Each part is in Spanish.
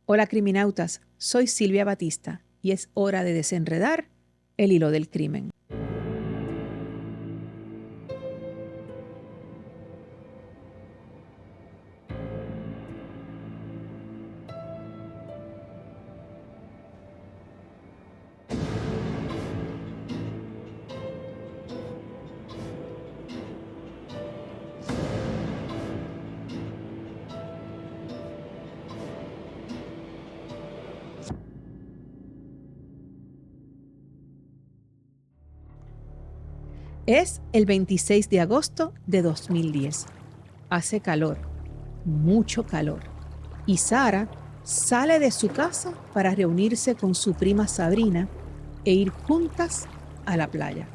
Hola criminautas, soy Silvia Batista y es hora de desenredar el hilo del crimen. Es el 26 de agosto de 2010. Hace calor, mucho calor, y Sara sale de su casa para reunirse con su prima Sabrina e ir juntas a la playa.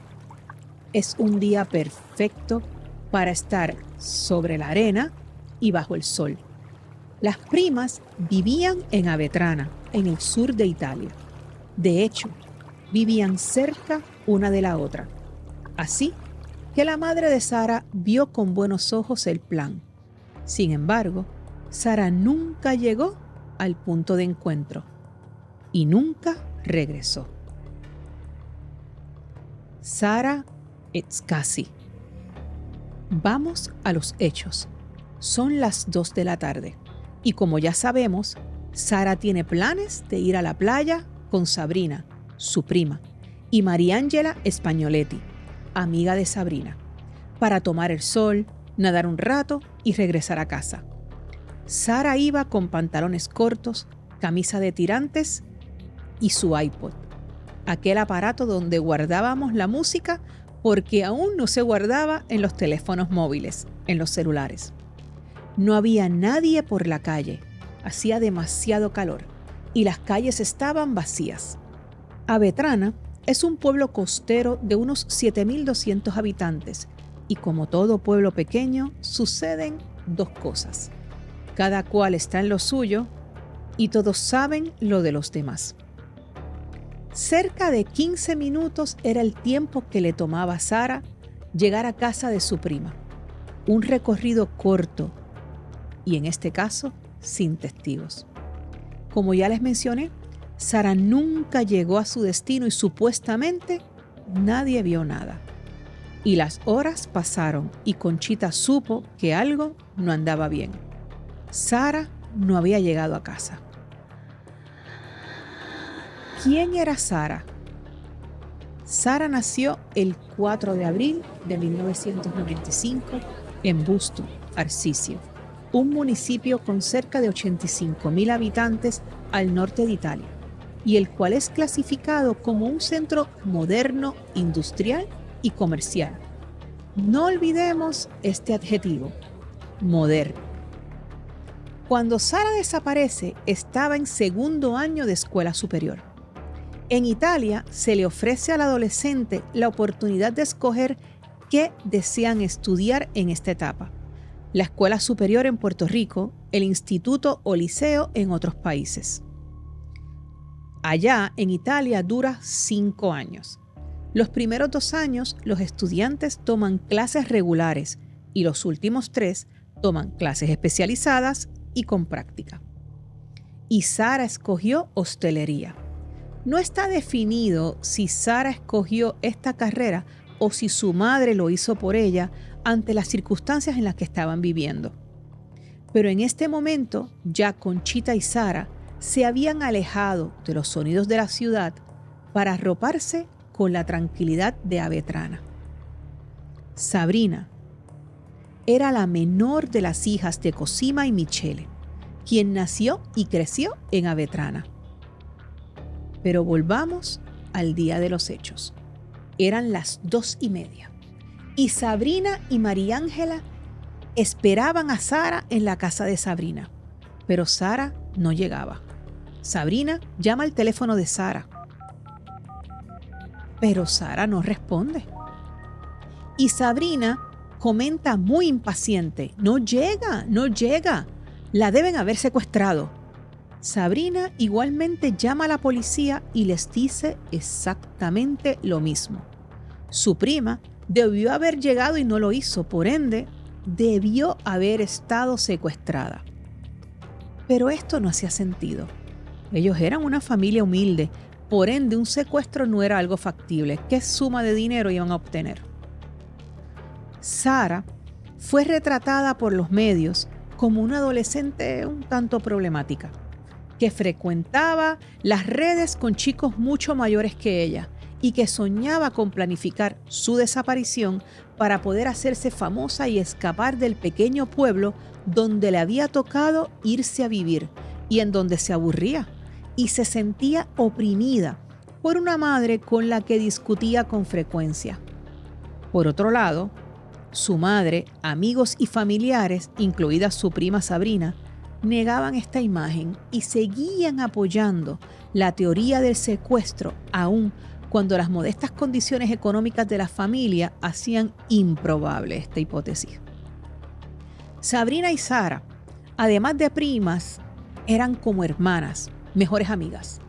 Es un día perfecto para estar sobre la arena y bajo el sol. Las primas vivían en Avetrana, en el sur de Italia. De hecho, vivían cerca una de la otra. Así que la madre de Sara vio con buenos ojos el plan. Sin embargo, Sara nunca llegó al punto de encuentro y nunca regresó. Sara Etzkassi. Vamos a los hechos. Son las 2 de la tarde y como ya sabemos, Sara tiene planes de ir a la playa con Sabrina, su prima, y Mariangela Spagnoletti, amiga de Sabrina, para tomar el sol, nadar un rato y regresar a casa. Sara iba con pantalones cortos, camisa de tirantes y su iPod, aquel aparato donde guardábamos la música porque aún no se guardaba en los teléfonos móviles, en los celulares. No había nadie por la calle, hacía demasiado calor y las calles estaban vacías. Avetrana es un pueblo costero de unos 7.200 habitantes y como todo pueblo pequeño suceden dos cosas. Cada cual está en lo suyo y todos saben lo de los demás. Cerca de 15 minutos era el tiempo que le tomaba a Sara llegar a casa de su prima. Un recorrido corto y en este caso sin testigos. Como ya les mencioné, Sara nunca llegó a su destino y supuestamente nadie vio nada. Y las horas pasaron y Conchita supo que algo no andaba bien. Sara no había llegado a casa. ¿Quién era Sara? Sara nació el 4 de abril de 1995 en Busto, Arsizio, un municipio con cerca de 85.000 habitantes al norte de Italia, y el cual es clasificado como un centro moderno, industrial y comercial. No olvidemos este adjetivo, moderno. Cuando Sara desaparece, estaba en segundo año de escuela superior. En Italia se le ofrece al adolescente la oportunidad de escoger qué desean estudiar en esta etapa: la escuela superior en Puerto Rico, el instituto o liceo en otros países. Allá, en Italia, dura 5 años. Los primeros 2 años, los estudiantes toman clases regulares y los últimos 3 toman clases especializadas y con práctica. Y Sara escogió hostelería. No está definido si Sara escogió esta carrera o si su madre lo hizo por ella ante las circunstancias en las que estaban viviendo. Pero en este momento, ya Conchita y Sara se habían alejado de los sonidos de la ciudad para arroparse con la tranquilidad de Avetrana. Sabrina era la menor de las hijas de Cosima y Michele, quien nació y creció en Avetrana. Pero volvamos al día de los hechos. Eran las 2:30 y Sabrina y Mariangela esperaban a Sara en la casa de Sabrina, pero Sara no llegaba. Sabrina llama al teléfono de Sara, pero Sara no responde. Y Sabrina comenta muy impaciente: no llega, la deben haber secuestrado. Sabrina igualmente llama a la policía y les dice exactamente lo mismo. Su prima debió haber llegado y no lo hizo, por ende, debió haber estado secuestrada. Pero esto no hacía sentido. Ellos eran una familia humilde, por ende un secuestro no era algo factible. ¿Qué suma de dinero iban a obtener? Sara fue retratada por los medios como una adolescente un tanto problemática, que frecuentaba las redes con chicos mucho mayores que ella y que soñaba con planificar su desaparición para poder hacerse famosa y escapar del pequeño pueblo donde le había tocado irse a vivir y en donde se aburría y se sentía oprimida por una madre con la que discutía con frecuencia. Por otro lado, su madre, amigos y familiares, incluida su prima Sabrina, negaban esta imagen y seguían apoyando la teoría del secuestro, aun cuando las modestas condiciones económicas de la familia hacían improbable esta hipótesis. Sabrina y Sara, además de primas, eran como hermanas, mejores amigas,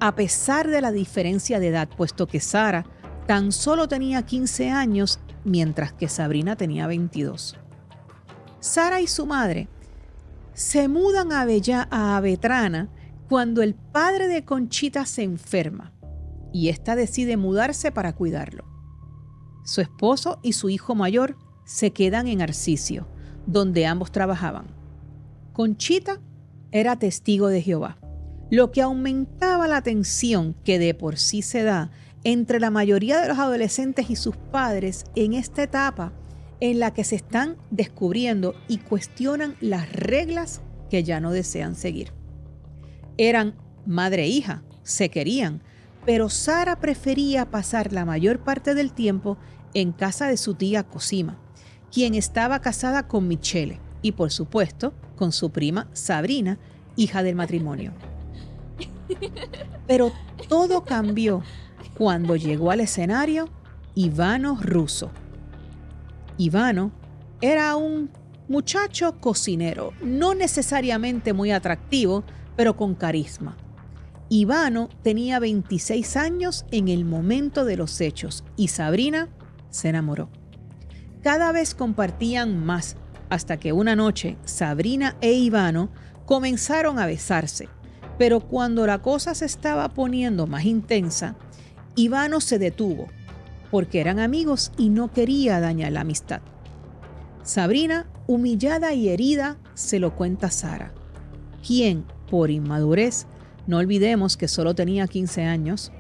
a pesar de la diferencia de edad, puesto que Sara tan solo tenía 15 años, mientras que Sabrina tenía 22. Sara y su madre se mudan a Abetrana cuando el padre de Conchita se enferma y ésta decide mudarse para cuidarlo. Su esposo y su hijo mayor se quedan en Arcicio, donde ambos trabajaban. Conchita era testigo de Jehová, lo que aumentaba la tensión que de por sí se da entre la mayoría de los adolescentes y sus padres en esta etapa en la que se están descubriendo y cuestionan las reglas que ya no desean seguir. Eran madre e hija, se querían, pero Sara prefería pasar la mayor parte del tiempo en casa de su tía Cosima, quien estaba casada con Michele y, por supuesto, con su prima Sabrina, hija del matrimonio. Pero todo cambió cuando llegó al escenario Ivano Russo. Ivano era un muchacho cocinero, no necesariamente muy atractivo, pero con carisma. Ivano tenía 26 años en el momento de los hechos y Sabrina se enamoró. Cada vez compartían más, hasta que una noche Sabrina e Ivano comenzaron a besarse. Pero cuando la cosa se estaba poniendo más intensa, Ivano se detuvo, porque eran amigos y no quería dañar la amistad. Sabrina, humillada y herida, se lo cuenta a Sara, quien, por inmadurez, no olvidemos que solo tenía 15 años,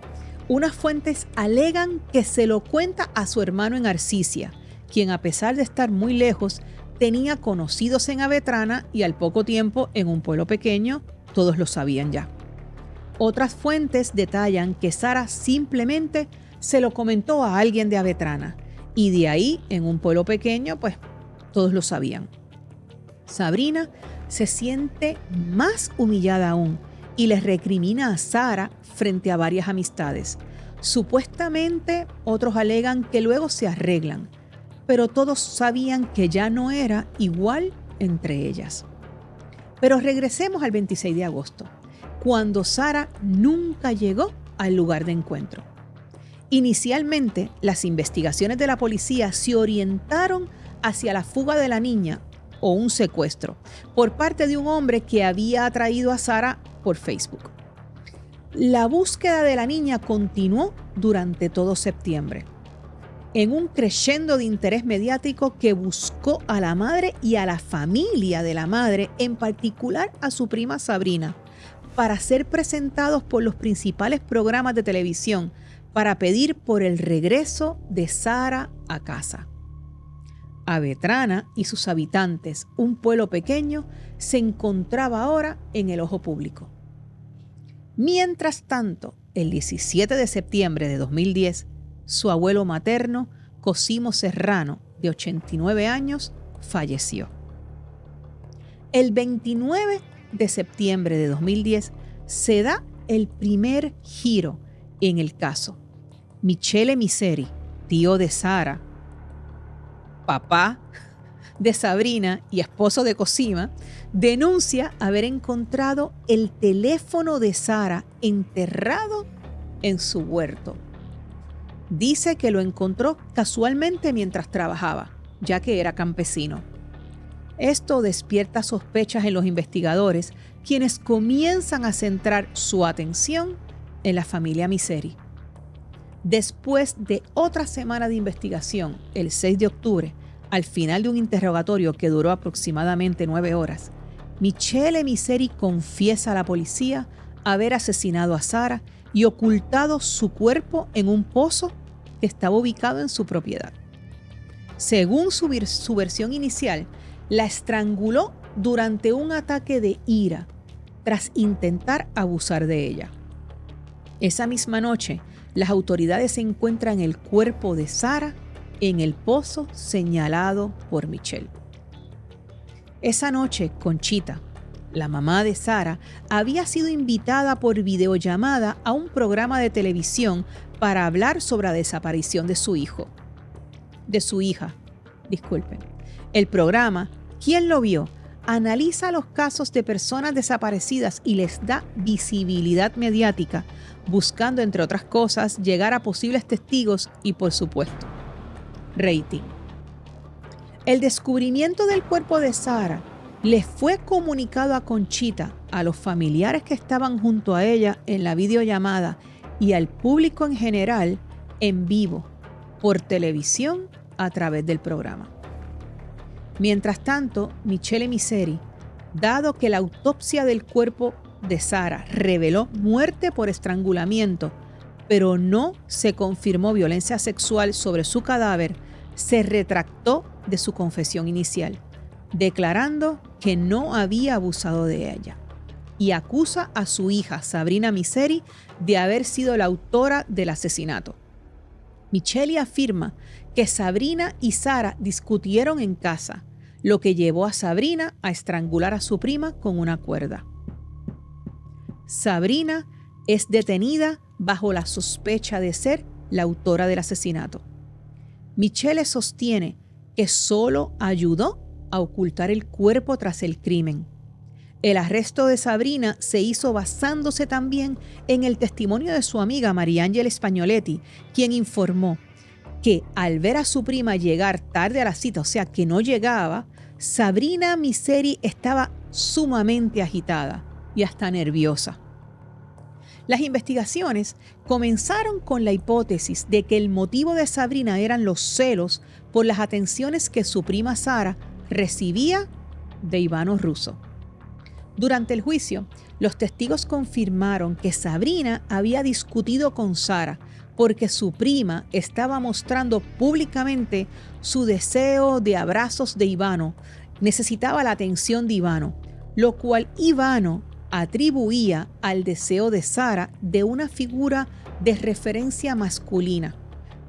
unas fuentes alegan que se lo cuenta a su hermano en Arcicia, quien a pesar de estar muy lejos, tenía conocidos en Abetrana y al poco tiempo en un pueblo pequeño, todos lo sabían ya. Otras fuentes detallan que Sara simplemente se lo comentó a alguien de Abetrana y de ahí, en un pueblo pequeño, pues todos lo sabían. Sabrina se siente más humillada aún y le recrimina a Sara frente a varias amistades. Supuestamente otros alegan que luego se arreglan, pero todos sabían que ya no era igual entre ellas. Pero regresemos al 26 de agosto, cuando Sara nunca llegó al lugar de encuentro. Inicialmente, las investigaciones de la policía se orientaron hacia la fuga de la niña o un secuestro por parte de un hombre que había atraído a Sara por Facebook. La búsqueda de la niña continuó durante todo septiembre, en un crescendo de interés mediático que buscó a la madre y a la familia de la madre, en particular a su prima Sabrina, para ser presentados por los principales programas de televisión para pedir por el regreso de Sara a casa. Abetrana y sus habitantes, un pueblo pequeño, se encontraba ahora en el ojo público. Mientras tanto, el 17 de septiembre de 2010, su abuelo materno, Cosimo Serrano, de 89 años, falleció. El 29 de septiembre de 2010 se da el primer giro en el caso. Michele Miseri, tío de Sara, papá de Sabrina y esposo de Cosima, denuncia haber encontrado el teléfono de Sara enterrado en su huerto. Dice que lo encontró casualmente mientras trabajaba, ya que era campesino. Esto despierta sospechas en los investigadores, quienes comienzan a centrar su atención en la familia Misery. Después de otra semana de investigación, el 6 de octubre, al final de un interrogatorio que duró aproximadamente 9 horas, Michele Misery confiesa a la policía haber asesinado a Sarah y ocultado su cuerpo en un pozo que estaba ubicado en su propiedad. Según su versión inicial, la estranguló durante un ataque de ira tras intentar abusar de ella. Esa misma noche, las autoridades encuentran el cuerpo de Sarah en el pozo señalado por Michele. Esa noche, Conchita, la mamá de Sarah, había sido invitada por videollamada a un programa de televisión para hablar sobre la desaparición de su hija. El programa, ¿Quién lo vio?, analiza los casos de personas desaparecidas y les da visibilidad mediática, buscando, entre otras cosas, llegar a posibles testigos y, por supuesto, rating. El descubrimiento del cuerpo de Sarah le fue comunicado a Conchita, a los familiares que estaban junto a ella en la videollamada y al público en general en vivo, por televisión, a través del programa. Mientras tanto, Michele Misery, dado que la autopsia del cuerpo de Sarah reveló muerte por estrangulamiento, pero no se confirmó violencia sexual sobre su cadáver, se retractó de su confesión inicial, declarando que no había abusado de ella, y acusa a su hija, Sabrina Misery, de haber sido la autora del asesinato. Michele afirma que Sabrina y Sarah discutieron en casa, lo que llevó a Sabrina a estrangular a su prima con una cuerda. Sabrina es detenida bajo la sospecha de ser la autora del asesinato. Michele sostiene que solo ayudó a ocultar el cuerpo tras el crimen. El arresto de Sabrina se hizo basándose también en el testimonio de su amiga Mariangela Spagnoletti, quien informó que al ver a su prima llegar tarde a la cita, o sea que no llegaba, Sabrina Misery estaba sumamente agitada y hasta nerviosa. Las investigaciones comenzaron con la hipótesis de que el motivo de Sabrina eran los celos por las atenciones que su prima Sarah recibía de Ivano Russo. Durante el juicio, los testigos confirmaron que Sabrina había discutido con Sarah porque su prima estaba mostrando públicamente su deseo de abrazos de Ivano. Necesitaba la atención de Ivano, lo cual Ivano atribuía al deseo de Sarah de una figura de referencia masculina,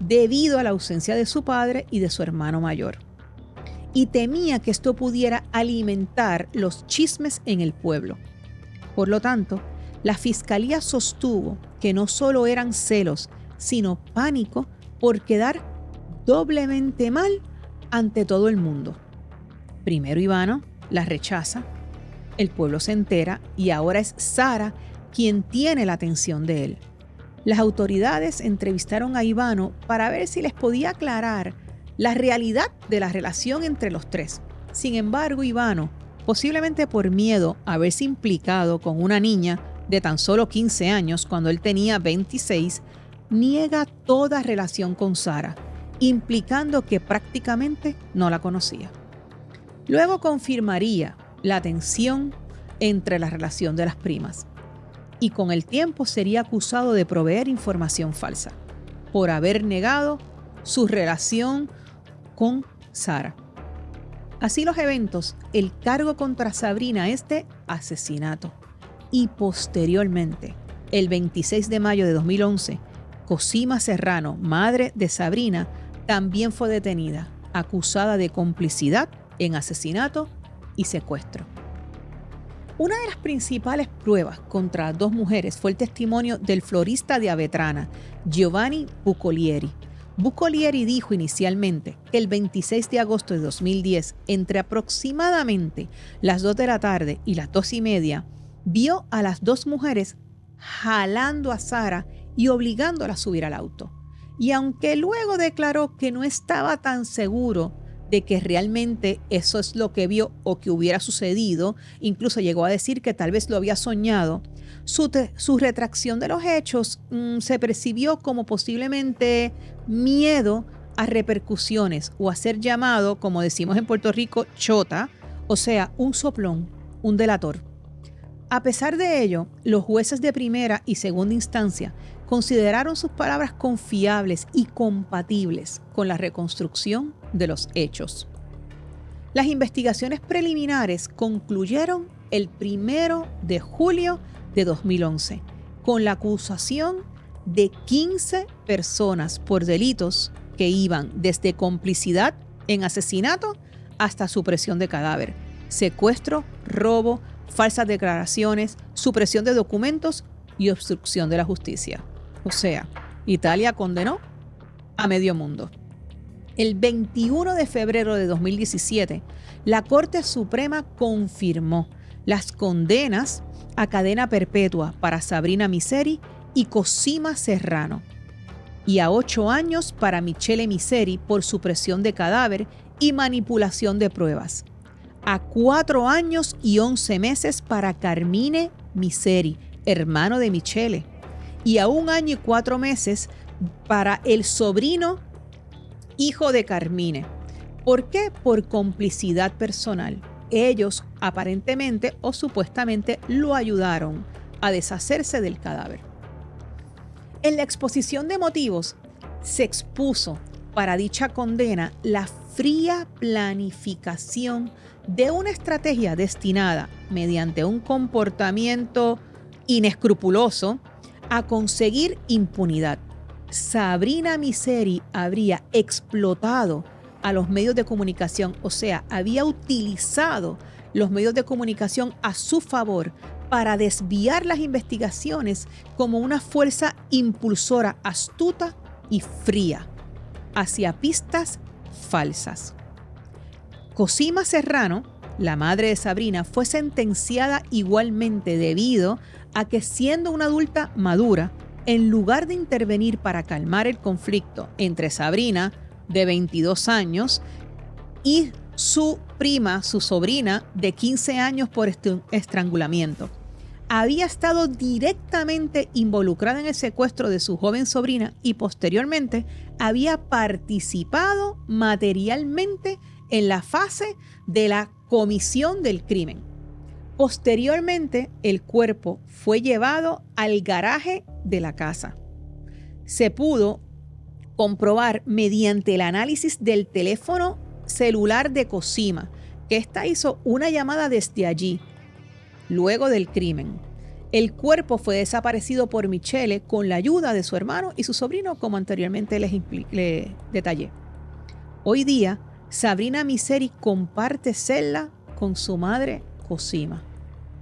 debido a la ausencia de su padre y de su hermano mayor. Y temía que esto pudiera alimentar los chismes en el pueblo. Por lo tanto, la fiscalía sostuvo que no solo eran celos, sino pánico por quedar doblemente mal ante todo el mundo. Primero Ivano la rechaza, el pueblo se entera y ahora es Sarah quien tiene la atención de él. Las autoridades entrevistaron a Ivano para ver si les podía aclarar la realidad de la relación entre los tres. Sin embargo, Ivano, posiblemente por miedo a verse implicado con una niña de tan solo 15 años cuando él tenía 26, niega toda relación con Sarah, implicando que prácticamente no la conocía. Luego confirmaría la tensión entre la relación de las primas y con el tiempo sería acusado de proveer información falsa por haber negado su relación con Sarah. Así los eventos, el cargo contra Sabrina es de asesinato y posteriormente, el 26 de mayo de 2011, Cosima Serrano, madre de Sabrina, también fue detenida, acusada de complicidad en asesinato y secuestro. Una de las principales pruebas contra las dos mujeres fue el testimonio del florista de Avetrana, Giovanni Bucolieri. Bucolieri dijo inicialmente que el 26 de agosto de 2010, entre aproximadamente las 2 de la tarde y las 2:30, vio a las dos mujeres jalando a Sarah y obligándola a subir al auto. Y aunque luego declaró que no estaba tan seguro de que realmente eso es lo que vio o que hubiera sucedido. Incluso llegó a decir que tal vez lo había soñado. Su retracción de los hechos se percibió como posiblemente miedo a repercusiones o a ser llamado, como decimos en Puerto Rico, chota, o sea, un soplón, un delator. A pesar de ello, los jueces de primera y segunda instancia consideraron sus palabras confiables y compatibles con la reconstrucción de los hechos. Las investigaciones preliminares concluyeron el 1 de julio de 2011 con la acusación de 15 personas por delitos que iban desde complicidad en asesinato hasta supresión de cadáver, secuestro, robo, falsas declaraciones, supresión de documentos y obstrucción de la justicia. O sea, Italia condenó a medio mundo. El 21 de febrero de 2017, la Corte Suprema confirmó las condenas a cadena perpetua para Sabrina Misseri y Cosima Serrano y a 8 años para Michele Misseri por supresión de cadáver y manipulación de pruebas, a 4 años y 11 meses para Carmine Misseri, hermano de Michele, y a 1 año y 4 meses para el sobrino, hijo de Carmine. ¿Por qué? Por complicidad personal. Ellos aparentemente o supuestamente lo ayudaron a deshacerse del cadáver. En la exposición de motivos se expuso para dicha condena la fría planificación de una estrategia destinada, mediante un comportamiento inescrupuloso, a conseguir impunidad. Sabrina Misseri habría explotado a los medios de comunicación, o sea, había utilizado los medios de comunicación a su favor para desviar las investigaciones como una fuerza impulsora astuta y fría hacia pistas falsas. Cosima Serrano, la madre de Sabrina, fue sentenciada igualmente debido a que, siendo una adulta madura, en lugar de intervenir para calmar el conflicto entre Sabrina, de 22 años, y su prima, su sobrina, de 15 años por estrangulamiento, había estado directamente involucrada en el secuestro de su joven sobrina y posteriormente había participado materialmente en la fase de la comisión del crimen. Posteriormente, el cuerpo fue llevado al garaje de la casa. Se pudo comprobar mediante el análisis del teléfono celular de Cosima que ésta hizo una llamada desde allí, luego del crimen. El cuerpo fue desaparecido por Michele con la ayuda de su hermano y su sobrino, como anteriormente les detallé. Hoy día, Sabrina Misseri comparte celda con su madre Cosima.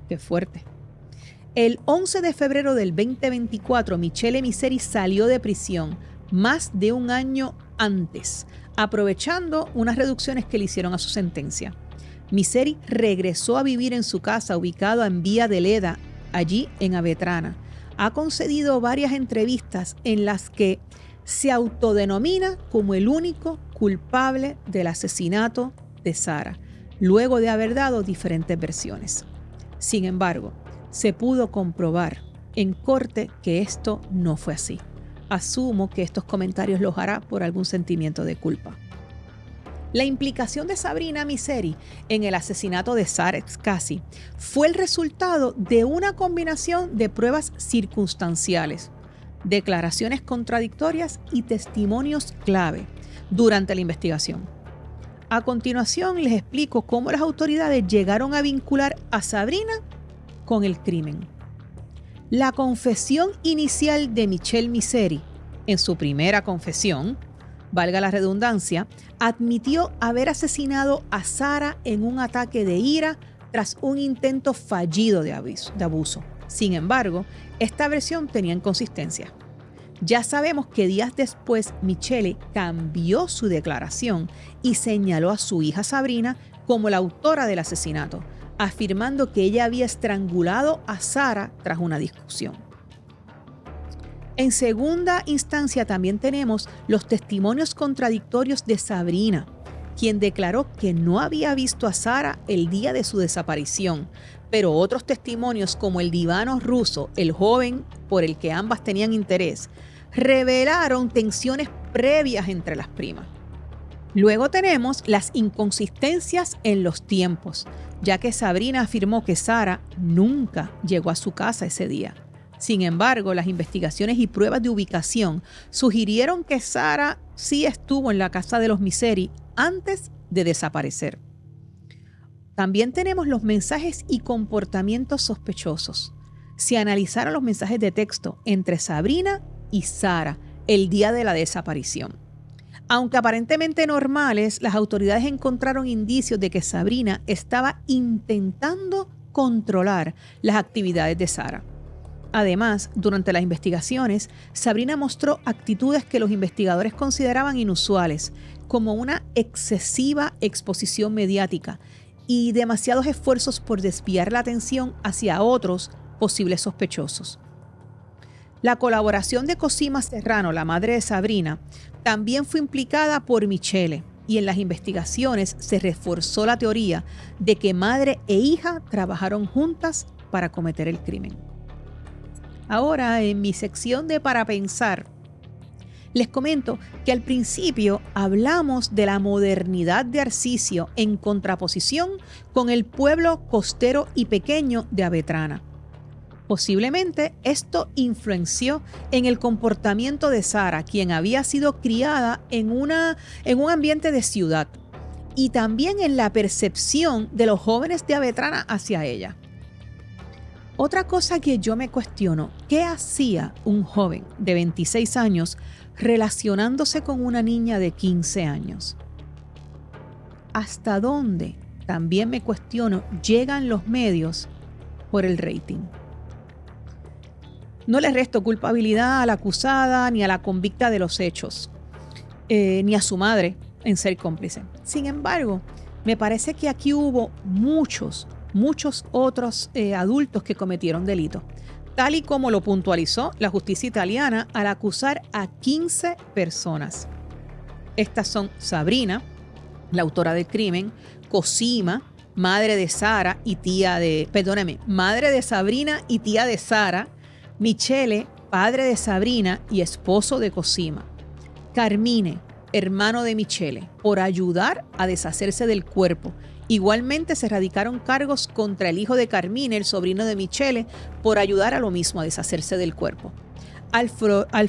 ¡Qué fuerte! El 11 de febrero del 2024, Michele Misseri salió de prisión más de 1 año antes, aprovechando unas reducciones que le hicieron a su sentencia. Misseri regresó a vivir en su casa ubicada en Vía de Leda, allí en Avetrana. Ha concedido varias entrevistas en las que se autodenomina como el único culpable del asesinato de Sara, luego de haber dado diferentes versiones. Sin embargo, se pudo comprobar en corte que esto no fue así. Asumo que estos comentarios los hará por algún sentimiento de culpa. La implicación de Sabrina Misseri en el asesinato de Sara Scassi fue el resultado de una combinación de pruebas circunstanciales, declaraciones contradictorias y testimonios clave durante la investigación. A continuación les explico cómo las autoridades llegaron a vincular a Sabrina con el crimen. La confesión inicial de Michele Misseri, en su primera confesión, valga la redundancia, admitió haber asesinado a Sara en un ataque de ira tras un intento fallido de abuso. Sin embargo, esta versión tenía inconsistencia. Ya sabemos que días después Michele cambió su declaración y señaló a su hija Sabrina como la autora del asesinato, afirmando que ella había estrangulado a Sara tras una discusión. En segunda instancia también tenemos los testimonios contradictorios de Sabrina, quien declaró que no había visto a Sara el día de su desaparición, pero otros testimonios como el de Ivano Russo, el joven por el que ambas tenían interés, revelaron tensiones previas entre las primas. Luego tenemos las inconsistencias en los tiempos, ya que Sabrina afirmó que Sara nunca llegó a su casa ese día. Sin embargo, las investigaciones y pruebas de ubicación sugirieron que Sara sí estuvo en la casa de los Miseri antes de desaparecer. También tenemos los mensajes y comportamientos sospechosos. Se analizaron los mensajes de texto entre Sabrina y Sara el día de la desaparición. Aunque aparentemente normales, las autoridades encontraron indicios de que Sabrina estaba intentando controlar las actividades de Sara. Además, durante las investigaciones, Sabrina mostró actitudes que los investigadores consideraban inusuales, como una excesiva exposición mediática y demasiados esfuerzos por desviar la atención hacia otros posibles sospechosos. La colaboración de Cosima Serrano, la madre de Sabrina, también fue implicada por Michele, y en las investigaciones se reforzó la teoría de que madre e hija trabajaron juntas para cometer el crimen. Ahora, en mi sección de Para Pensar, les comento que al principio hablamos de la modernidad de Arcicio en contraposición con el pueblo costero y pequeño de Abetrana. Posiblemente esto influenció en el comportamiento de Sara, quien había sido criada en un ambiente de ciudad, y también en la percepción de los jóvenes de Abetrana hacia ella. Otra cosa que yo me cuestiono, ¿qué hacía un joven de 26 años relacionándose con una niña de 15 años? ¿Hasta dónde, también me cuestiono, llegan los medios por el rating? No le resto culpabilidad a la acusada ni a la convicta de los hechos, ni a su madre en ser cómplice. Sin embargo, me parece que aquí hubo muchos otros adultos que cometieron delitos, tal y como lo puntualizó la justicia italiana al acusar a 15 personas. Estas son Sabrina, la autora del crimen, Cosima, madre de Sabrina y tía de Sara, Michele, padre de Sabrina y esposo de Cosima, Carmine, hermano de Michele, por ayudar a deshacerse del cuerpo. Igualmente se radicaron cargos contra el hijo de Carmine, el sobrino de Michele, por ayudar a lo mismo, a deshacerse del cuerpo. Al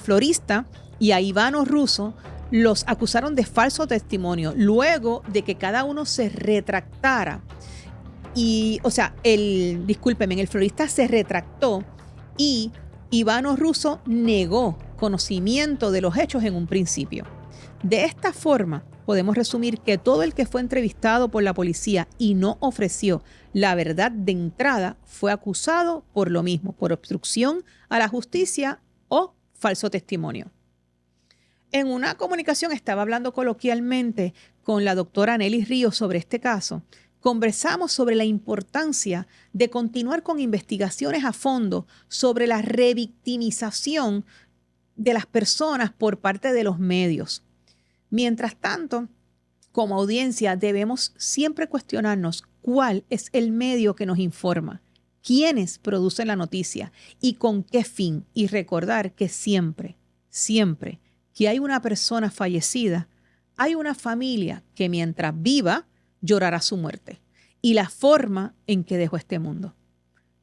florista y a Ivano Russo los acusaron de falso testimonio luego de que cada uno se retractara. El florista se retractó y Ivano Russo negó conocimiento de los hechos en un principio. De esta forma, podemos resumir que todo el que fue entrevistado por la policía y no ofreció la verdad de entrada fue acusado por lo mismo, por obstrucción a la justicia o falso testimonio. En una comunicación estaba hablando coloquialmente con la doctora Nelly Ríos sobre este caso. Conversamos sobre la importancia de continuar con investigaciones a fondo sobre la revictimización de las personas por parte de los medios. Mientras tanto, como audiencia debemos siempre cuestionarnos cuál es el medio que nos informa, quiénes producen la noticia y con qué fin, y recordar que siempre que hay una persona fallecida, hay una familia que mientras viva llorará su muerte y la forma en que dejó este mundo.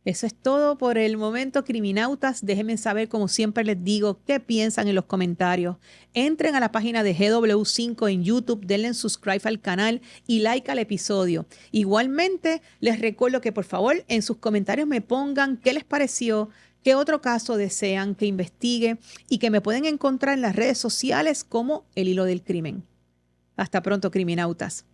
Eso es todo por el momento, criminautas. Déjenme saber, como siempre les digo, qué piensan en los comentarios. Entren a la página de GW5 en YouTube, denle subscribe al canal y like al episodio. Igualmente, les recuerdo que por favor en sus comentarios me pongan qué les pareció, qué otro caso desean que investigue y que me pueden encontrar en las redes sociales como El Hilo del Crimen. Hasta pronto, criminautas.